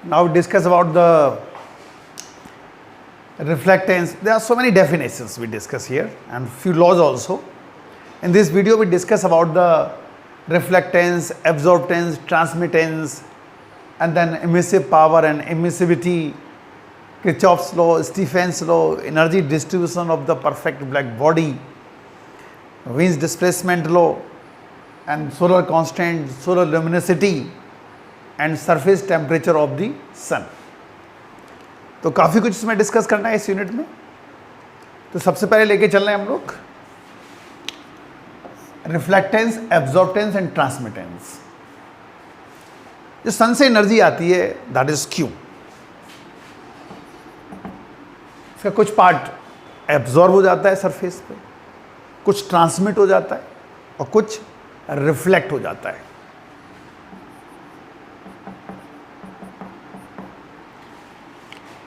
Now we discuss about the reflectance. There are so many definitions we discuss here and few laws also. In this video we discuss about the reflectance, absorptance, transmittance, and then emissive power and emissivity, Kirchhoff's law, Stephen's law, energy distribution of the perfect black body, Wien's displacement law, and solar constant, solar luminosity, and surface temperature of the sun. तो काफ़ी कुछ इसमें discuss करना है इस unit में. तो सबसे पहले लेके चल रहे हैं हम लोग रिफ्लेक्टेंस, एब्जॉर्प्टेंस एंड ट्रांसमिटेंस. जो सन से एनर्जी आती है दैट इज क्यू. इसका कुछ पार्ट एब्जॉर्ब हो जाता है सरफेस पे, कुछ ट्रांसमिट हो जाता है और कुछ रिफ्लेक्ट हो जाता है.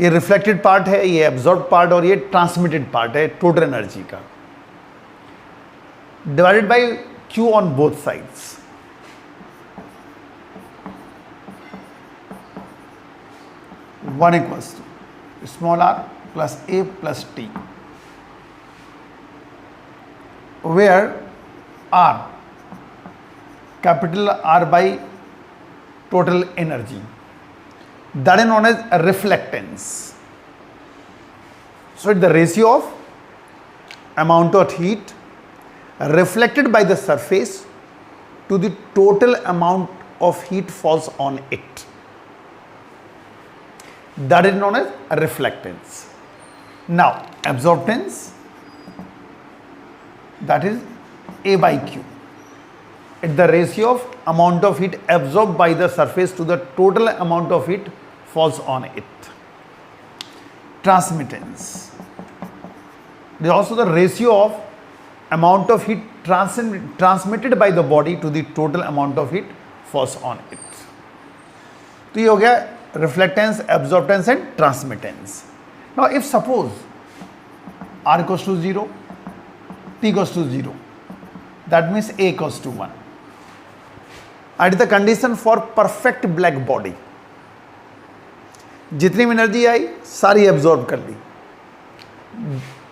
ये रिफ्लेक्टेड पार्ट है, ये एब्जॉर्ब पार्ट और ये ट्रांसमिटेड पार्ट है टोटल एनर्जी का, divided by Q on both sides. One equals to small R plus A plus T, where R capital R by total energy, that is known as reflectance. So it's the ratio of amount of heat reflected by the surface to the total amount of heat falls on it. That is known as reflectance. Now absorptance, that is A by Q. It's the ratio of amount of heat absorbed by the surface to the total amount of heat falls on it. Transmittance, it is also the ratio of amount of heat transmitted by the body to the total amount of heat falls on it. तो ये हो गया reflectance, absorptance and transmittance. Now if suppose R equals to 0, T equals to 0, that means A equals to 1. And the condition for perfect black body, जितनी भी energy आई सारी absorb कर ली.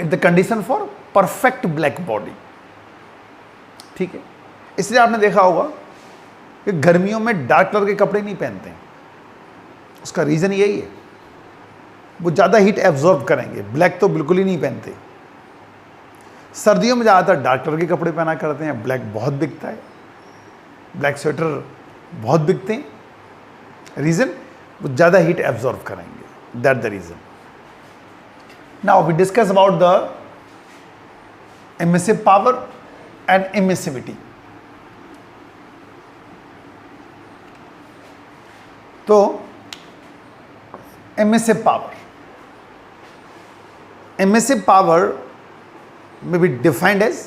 It the condition for perfect black body. ठीक है, इसलिए आपने देखा होगा कि गर्मियों में डार्क कलर के कपड़े नहीं पहनते हैं. उसका रीज़न यही है, वो ज़्यादा हीट एब्जॉर्ब करेंगे. ब्लैक तो बिल्कुल ही नहीं पहनते. सर्दियों में ज़्यादातर डार्क कलर के कपड़े पहना करते हैं. ब्लैक बहुत बिकता है, ब्लैक स्वेटर बहुत बिकते हैं. रीज़न, वो ज़्यादा हीट एब्जॉर्ब करेंगे. That the reason. Now we discuss about the emissive power and emissivity. तो emissive power may be defined as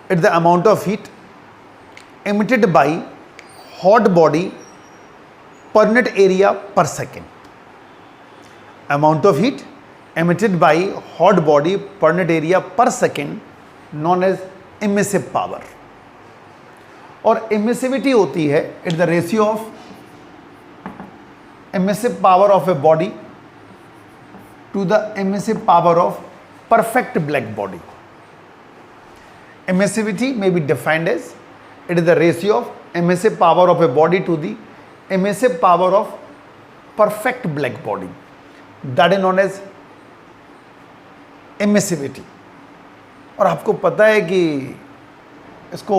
it's the amount of heat emitted by hot body per unit area per second. Amount of heat emitted by hot body per unit area per second known as emissive power. और emissivity होती है it's the ratio of emissive power of a body to the emissive power of perfect black body. Emissivity may be defined as it is the ratio of emissive power of a body to the emissive power of perfect black body. That is known as emissivity. और आपको पता है कि इसको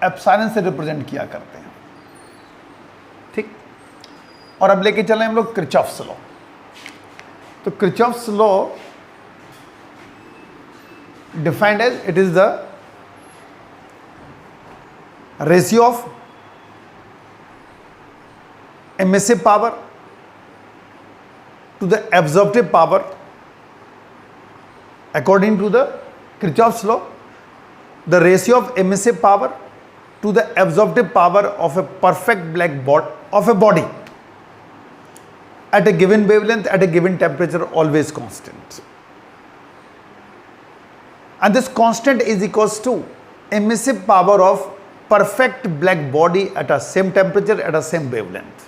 epsilon से represent किया करते हैं. ठीक. और अब लेके चलें हम लोग किरचॉफ्स लॉ. तो Kirchhoff's law defined as it is the ratio of emissive power to the absorptive power. According to the Kirchhoff's law, the ratio of emissive power to the absorptive power of a perfect black body at a given wavelength at a given temperature always constant. And this constant is equals to emissive power of perfect black body at a same temperature at a same wavelength.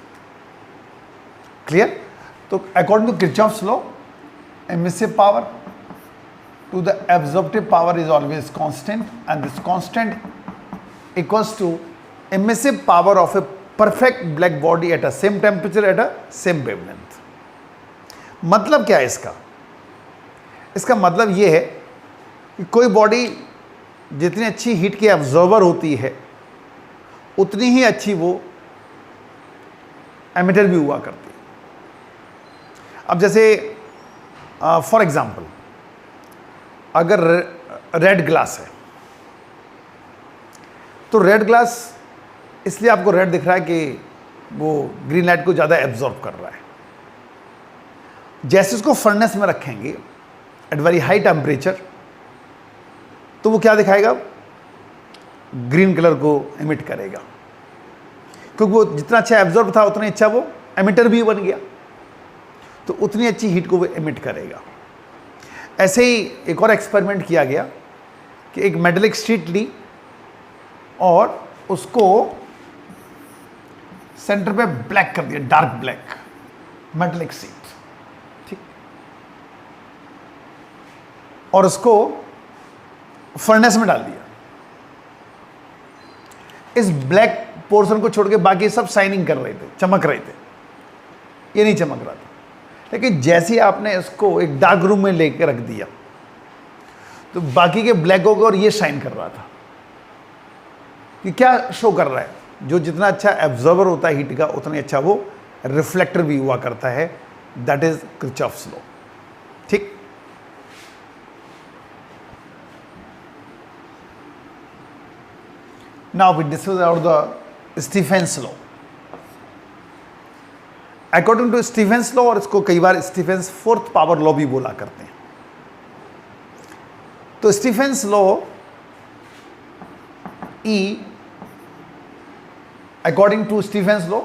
Clear? तो according to Kirchhoff's law, emissive power to the absorptive power is always constant and this constant equals to emissive power of a perfect black body at a same temperature at a same wavelength. मतलब क्या है इसका? इसका मतलब यह है कि कोई बॉडी जितनी अच्छी हीट की एब्जॉर्बर होती है उतनी ही अच्छी वो एमिटर भी हुआ करती है। अब जैसे फॉर एग्जांपल, अगर रेड ग्लास है तो रेड ग्लास इसलिए आपको रेड दिख रहा है कि वो ग्रीन लाइट को ज़्यादा एब्जॉर्ब कर रहा है। जैसे उसको फर्नेस में रखेंगे एट वेरी हाई टेम्परेचर तो वो क्या दिखाएगा? ग्रीन कलर को एमिट करेगा, क्योंकि वो जितना अच्छा एब्जॉर्ब था उतना अच्छा वो एमिटर भी बन गया, तो उतनी अच्छी हीट को वो एमिट करेगा। ऐसे ही एक और एक्सपेरिमेंट किया गया कि एक मेटेलिक शीट ली और उसको सेंटर पे ब्लैक कर दिया, डार्क ब्लैक मेटेलिक शीट, ठीक, और उसको फर्नेस में डाल दिया। इस ब्लैक पोर्शन को छोड़ के बाकी सब शाइनिंग कर रहे थे, चमक रहे थे, ये नहीं चमक रहा था। लेकिन जैसे ही आपने इसको एक डार्क रूम में लेकर रख दिया तो बाकी के ब्लैक हो गए और ये शाइन कर रहा था। कि क्या शो कर रहा है? जो जितना अच्छा एब्जॉर्बर होता है हीट का उतना अच्छा वो रिफ्लेक्टर भी हुआ करता है। दैट इज किरचॉफ्स लॉ, ठीक। Now we discuss about the Stefan's law. According to Stefan's law, और इसको कई बार स्टीफेंस फोर्थ पावर लॉ भी बोला करते हैं। तो Stefan's law E, according to Stefan's law,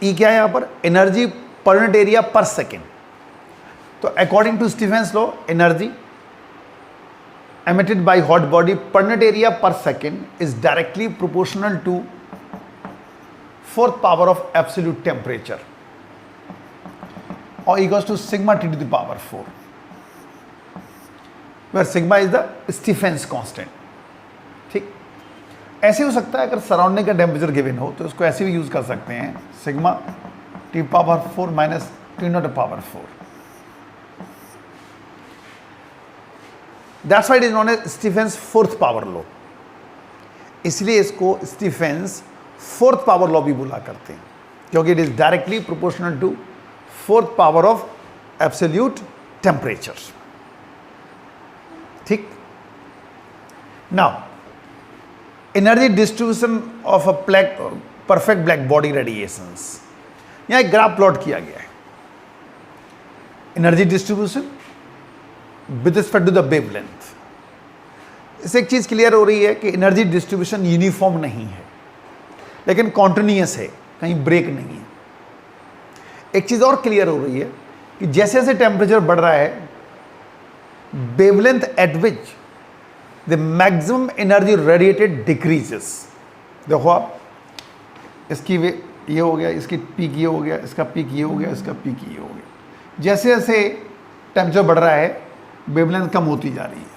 E क्या है यहां पर? एनर्जी पर यूनिट एरिया पर सेकेंड। तो according to Stefan's law, energy emitted by hot body per unit area per second is directly proportional to fourth power of absolute temperature or equals to sigma T to the power 4, where sigma is the Stefan's constant, ठीक। ऐसे हो सकता है, अगर surrounding का temperature given हो तो इसको ऐसे भी यूज कर सकते हैं, sigma T power 4 minus T not power 4। That's why it is known as Stefan's fourth power law। इसलिए इसको स्टीफेंस फोर्थ पावर लॉ भी बोला करते हैं, क्योंकि it is directly proportional to fourth power of absolute temperature, ठीक। Now energy distribution of a perfect black body radiations, यहां एक ग्राफ प्लॉट किया गया है। Energy distribution with respect to the wavelength. इससे एक चीज क्लियर हो रही है कि एनर्जी डिस्ट्रीब्यूशन यूनिफॉर्म नहीं है, लेकिन कॉन्टिन्यूअस है, कहीं ब्रेक नहीं है। एक चीज और क्लियर हो रही है कि जैसे जैसे टेम्परेचर बढ़ रहा है, wavelength at which the maximum energy radiated decreases. देखो आप, इसकी ये हो गया, इसकी पीक ये हो गया, इसका पीक ये हो गया, इसका पीक ये हो गया। जैसे जैसे टेम्परेचर बढ़ रहा है, वेवलेंथ कम होती जा रही है,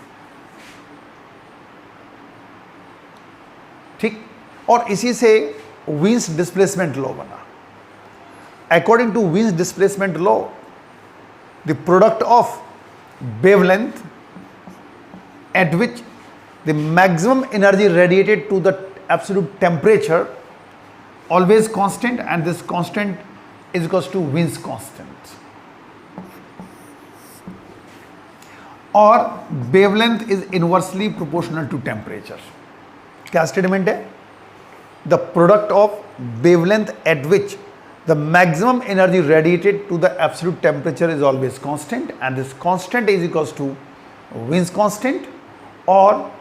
ठीक। और इसी से वीन्स डिस्प्लेसमेंट लॉ बना। According to Wien's displacement law, the product of wavelength at which the maximum energy radiated to the absolute temperature always constant, and this constant is equals to Wien's constant. और wavelength is inversely proportional to temperature. क्या statement है? The product of wavelength at which the maximum energy radiated to the absolute temperature is always constant, and this constant is equals to Wien's constant, और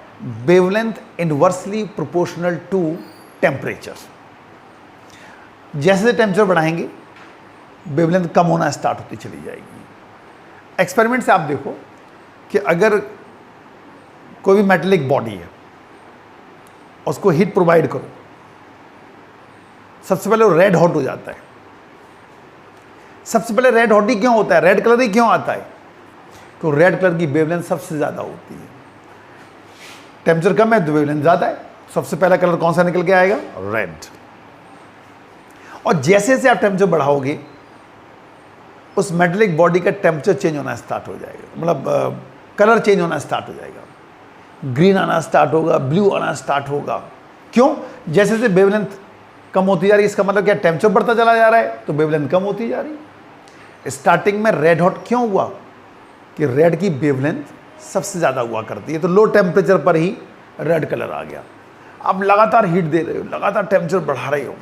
wavelength inversely proportional to temperature. जैसे temperature बढ़ाएंगे, wavelength कम होना start होती चली जाएगी। Experiment से आप देखो कि अगर कोई भी मेटेलिक बॉडी है, उसको हीट प्रोवाइड करो, सबसे पहले वो रेड हॉट हो जाता है। सबसे पहले रेड हॉट ही क्यों होता है, रेड कलर ही क्यों आता है? तो रेड कलर की वेवलेंथ सबसे ज़्यादा होती है। टेम्परेचर कम है तो वेवलेंथ ज़्यादा है, सबसे पहला कलर कौन सा निकल के आएगा? रेड। और जैसे जैसे आप टेम्परेचर बढ़ाओगे उस मेटेलिक बॉडी का टेम्परेचर चेंज होना स्टार्ट हो जाएगा, मतलब कलर चेंज होना स्टार्ट हो जाएगा। ग्रीन आना स्टार्ट होगा, ब्लू आना स्टार्ट होगा। क्यों? जैसे जैसे वेवलेंथ कम होती जा रही है, इसका मतलब क्या, टेम्परेचर बढ़ता चला जा रहा है तो वेवलेंथ कम होती जा रही है। स्टार्टिंग में रेड हॉट क्यों हुआ? कि रेड की वेवलेंथ सबसे ज़्यादा हुआ करती है, तो लो टेम्परेचर पर ही रेड कलर आ गया। आप लगातार हीट दे रहे हो, लगातार टेम्परेचर बढ़ा रहे हो,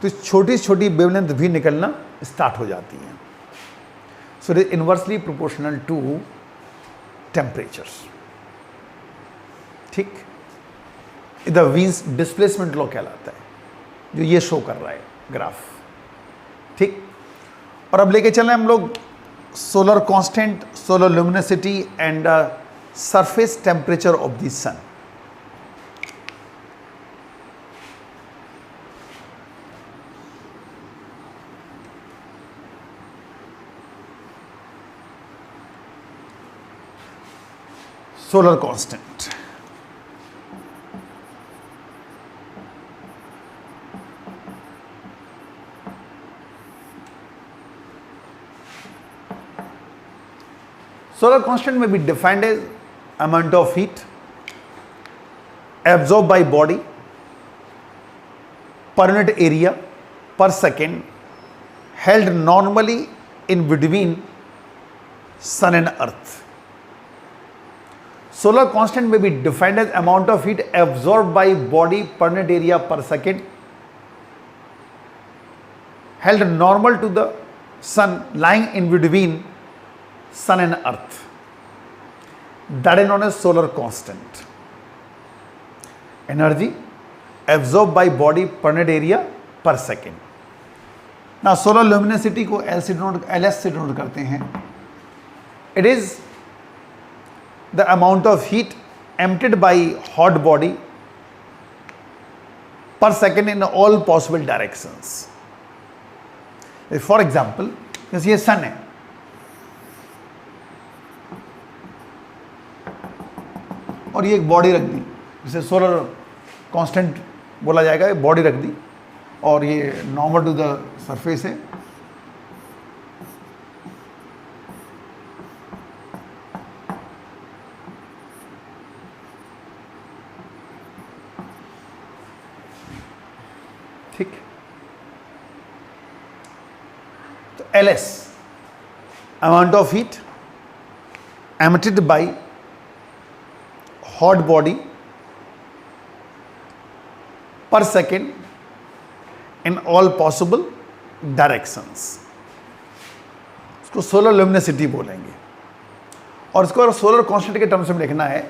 तो इस छोटी छोटी वेवलेंथ भी निकलना स्टार्ट हो जाती हैं। So it is inversely proportional to temperature. ठीक, इधर वीन्स डिस्प्लेसमेंट लॉ कहलाता है, जो ये शो कर रहा है ग्राफ। ठीक, और अब लेके चल रहे हैं हम लोग solar constant, solar luminosity and surface temperature of the sun. Solar constant, solar constant may be defined as amount of heat absorbed by body per unit area per second held normally in between sun and earth. Solar constant may be defined as amount of heat absorbed by body per unit area per second held normal to the sun lying in between sun and earth. That is known as solar constant. Energy absorbed by body per unit area per second. Now solar luminosity को LS से denote करते हैं. It is the amount of heat emitted by hot body per second in all possible directions. For example, जैसे ये सन है, और ये एक बॉडी रख दी, जिसे सोलर कांस्टेंट बोला जाएगा, ये बॉडी रख दी और ये नॉर्मल टू द सरफेस है। ठीक, तो LS amount of heat emitted by hot body per second in all possible directions, उसको सोलर ल्यूमिनोसिटी बोलेंगे। और इसको अगर सोलर कांस्टेंट के टर्म्स में लिखना है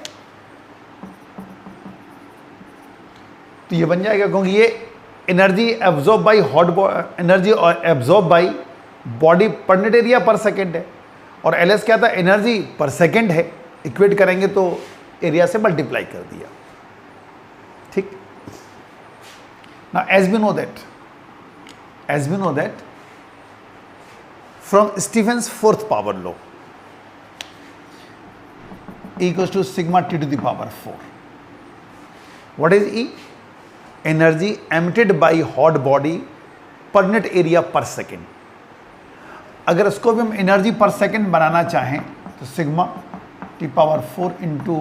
तो ये बन जाएगा, क्योंकि ये energy absorb by hot energy और absorb by body per unit area पर सेकेंड है, और LS क्या था, एनर्जी पर सेकेंड है। इक्वेट करेंगे तो एरिया से मल्टीप्लाई कर दिया। ठीक, now as we know that from Stephen's fourth power law, E equals to sigma T to the power 4. What is E? Energy emitted by hot body per unit area per second. अगर इसको भी हम energy पर second बनाना चाहें तो sigma T power 4 into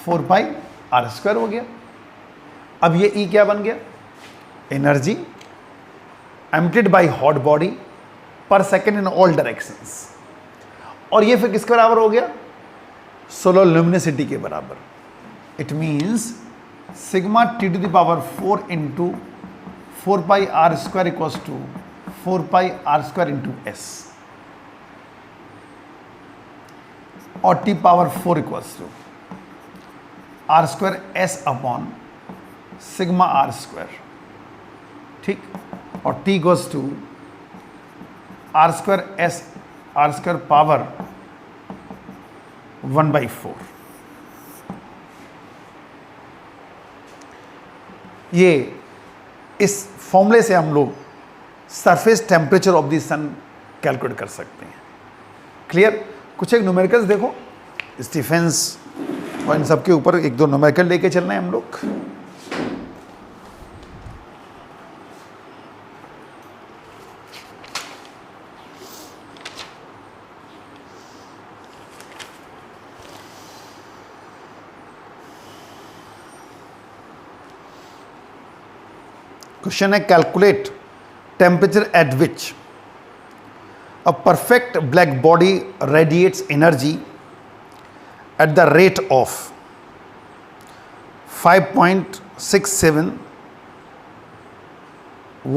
4 pi R square हो गया। अब ये E क्या बन गया, energy emitted by hot body per second in all directions, और ये फिर किसके बराबर हो गया, सोलर ल्यूमिनोसिटी के बराबर। It means sigma T to the power 4 into 4 pi R square equals to 4 pi R square into S, और T power 4 equals to R square S upon sigma R square. ठीक, और T equals to R square S R square power 1/4। ये इस फॉर्मूले से हम लोग surface temperature of the sun calculate कर सकते हैं। क्लियर? कुछ एक न्यूमेरिकल्स देखो, स्टीफेंस और इन सब के ऊपर एक दो न्यूमेरिकल लेके चलना है हम लोग। क्वेश्चन है calculate temperature at which a perfect black body radiates energy at the rate of 5.67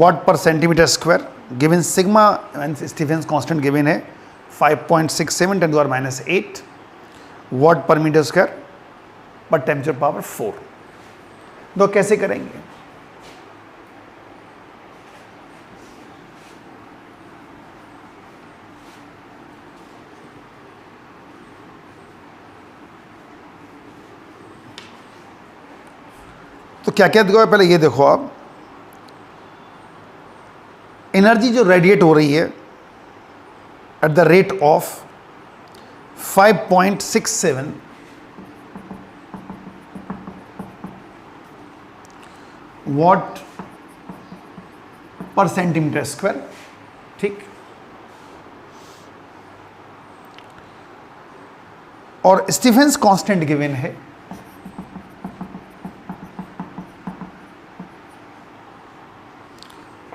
watt per centimeter square, given sigma and Stephen's constant given है 5.67 10 to the power minus 8 watt per meter square पर temperature power 4। तो कैसे करेंगे? तो क्या क्या देखो, पहले ये देखो आप, एनर्जी जो रेडिएट हो रही है at the rate of 5.67 what पर सेंटीमीटर स्क्वायर, ठीक। और स्टीफेंस कांस्टेंट गिवन है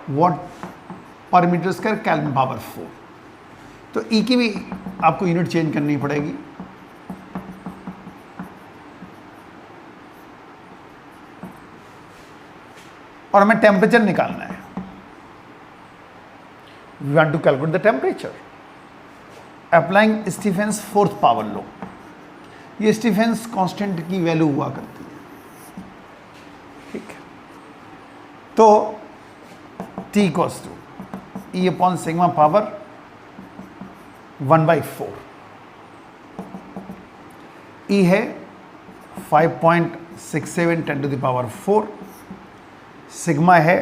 वॉट पर मीटर स्क्वायर केल्विन पावर 4। तो ई की भी आपको यूनिट चेंज करनी पड़ेगी। और हमें टेम्परेचर निकालना है। We want to calculate the temperature applying Stefan's fourth power law. ये स्टीफेंस कांस्टेंट की वैल्यू हुआ करती है, ठीक है। तो T equals to E upon sigma power 1/4। E है 5.67 10 to the power 4, सिग्मा है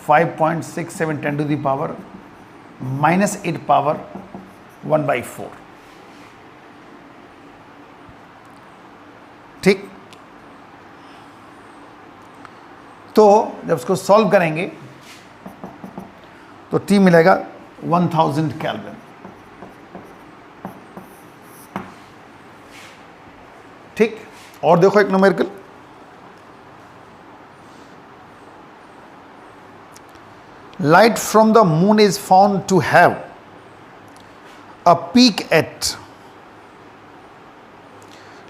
5.67 10 to the power minus 8 power 1/4, ठीक। तो जब इसको सॉल्व करेंगे तो T मिलेगा 1000 केल्विन, ठीक। और देखो एक numerical, light from the moon is found to have a peak at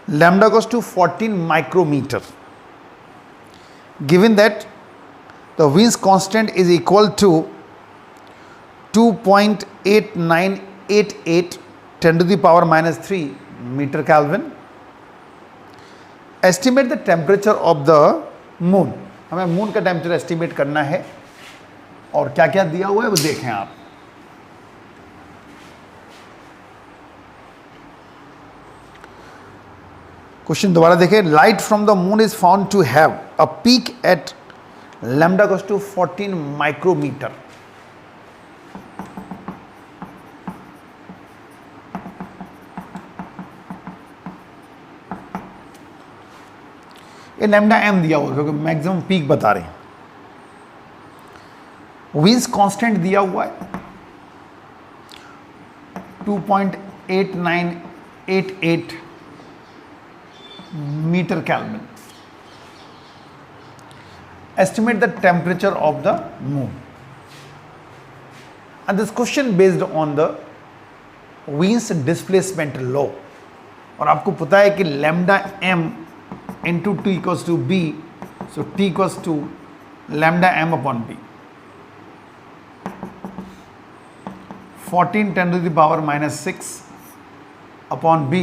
lambda equals to 14 micrometre, given that the Wien's constant is equal to 2.8988 10 to the power minus 3 meter Kelvin. Estimate the temperature of the moon. हमें moon का temperature estimate करना है और क्या क्या दिया हुआ है वो देखें आप। क्वेश्चन दोबारा देखें। Light from the moon is found to have a peak at lambda equals to 14 micrometre. ये लैम्डा एम दिया हुआ है क्योंकि मैक्सिमम पीक बता रहे हैं। विंस कांस्टेंट दिया हुआ है 2.8988 metre kelvin. Estimate the temperature of the moon and this question based on the Wien's displacement law. और आपको पता है कि lambda m into T equals to B, so T equals to lambda m upon B, 14 10 to the power minus 6 upon B,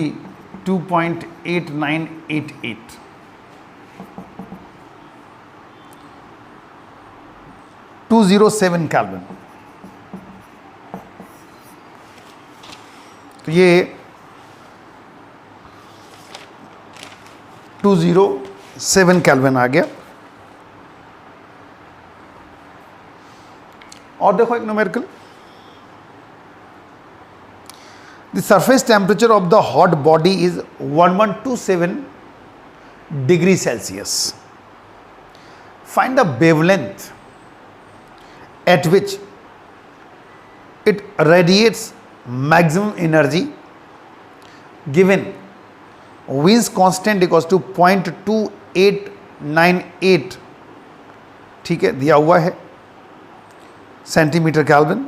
2.8988, 207 Kelvin। तो ये 207 kelvin आ गया। और देखो एक numerical, the surface temperature of the hot body is 1127 degree Celsius. Find the wavelength at which it radiates maximum energy given Wien's constant equals to 0.2898, ठीक है, दिया हुआ है centimetre kelvin.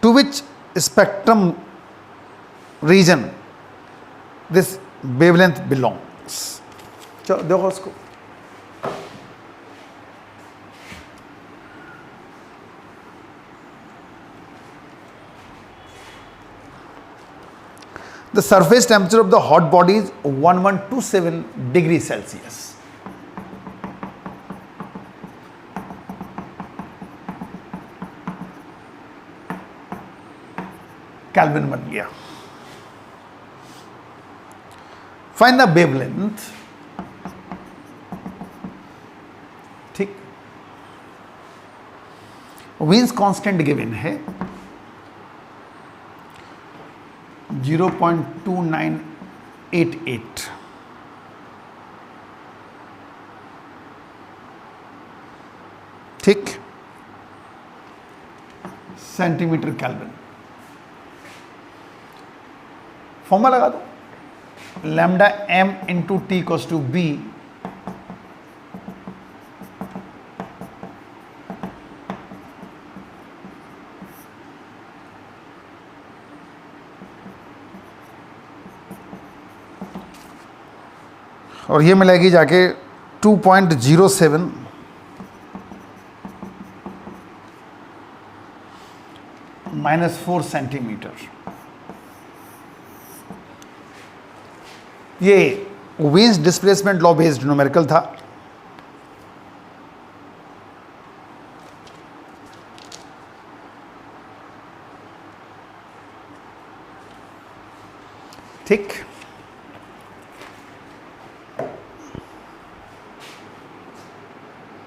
To which spectrum region this wavelength belongs. चलो देखो उसको. The surface temperature of the hot body is 1127 degree Celsius. Kelvin बन गया. Find the wavelength. ठीक. Wien's constant given है 0.2988. ठीक, सेंटीमीटर केल्विन. फॉर्मूला लगा दो, lambda m into T equals to B और ये मिलेगी जाके 2.07 -4 सेंटीमीटर. ये Wien's displacement law based numerical था. ठीक.